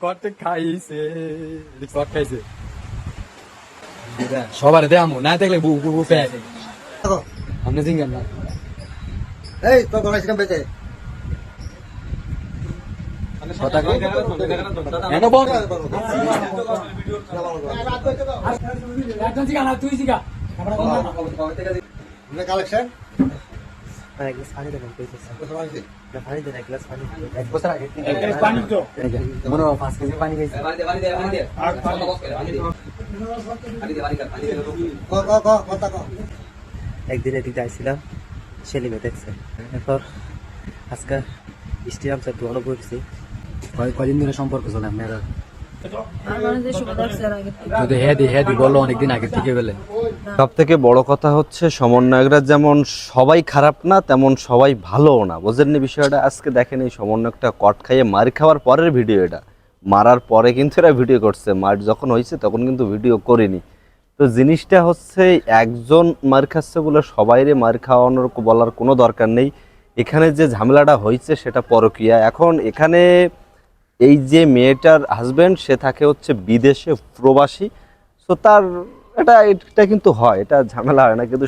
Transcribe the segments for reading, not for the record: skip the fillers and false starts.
কটে খাইছে কট খাইছে সবার দেয়ামো না দেখলে বু বু পেয়ে আপনি সিঙ্গেল না এই তো কোন সিস্টেম বেঁচে কথা কই এন বল একজন সিগা না তুই সিগা মানে কালেকশন এক গ্লাস পানি দেবেন কইতেছে না পানি দেন এক গ্লাস পানি এক বছর আগে পানি তো মনে 5 কেজি পানি খাইছে কথা কো একদিন এদিকে আইছিলাম সেলিমে দেখছে এরপর আজকে স্টেডিয়াম স্যার দোয়ানো পড়ছি কয়দিন ধরে সম্পর্ক চলে আপনারা আমাদের সুবিধা আছে আগে যদি হ্যাঁ দি বললো অনেকদিন আগে থেকে বলে সব থেকে বড় কথা হচ্ছে সমন্বয়করা যেমন সবাই খারাপ না তেমন সবাই ভালোও না, বুঝলেন বিষয়টা। আজকে দেখেন এই সমন্বয়কটা কট খাইয়ে মার খাওয়ার পরের ভিডিও, এটা মারার পরে কিন্তু এরা ভিডিও করছে, মার যখন হয়েছে তখন কিন্তু ভিডিও করেনি। তো জিনিসটা হচ্ছে একজন মার খাচ্ছে বলে সবাইরে মার খাওয়ানোর বলার কোনো দরকার নেই। এখানে যে ঝামেলাটা হয়েছে সেটা পরকীয়া। এখন এখানে এই যে মেয়েটার হাজব্যান্ড সে থাকে হচ্ছে বিদেশে প্রবাসী, সো তার এটা কিন্তু হয়, এটা ঝামেলা হয় না। কিন্তু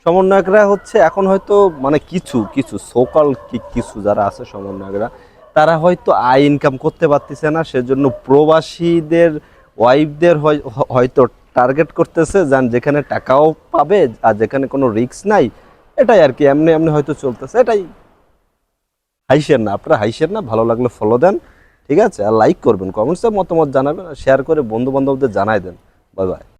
সমন্বয়করা হচ্ছে এখন হয়তো মানে কিছু সোকাল কিছু যারা আছে সমন্বয়করা, তারা হয়তো আয় ইনকাম করতে পারতেছে না, সেজন্য প্রবাসীদের ওয়াইফদের হয়তো টার্গেট করতেছে, যান যেখানে টাকাও পাবে আর যেখানে কোনো রিস্ক নাই, এটাই আর কি। এমনি হয়তো চলতেছে। এটাই হাইশের না, আপনারা হাইশের না, ভালো লাগলে ফলো দেন, ঠিক আছে? আর লাইক করবেন, কমেন্টসে মতামত জানাবেন, আর শেয়ার করে বন্ধু বান্ধবদের জানাই দেন। Bye bye.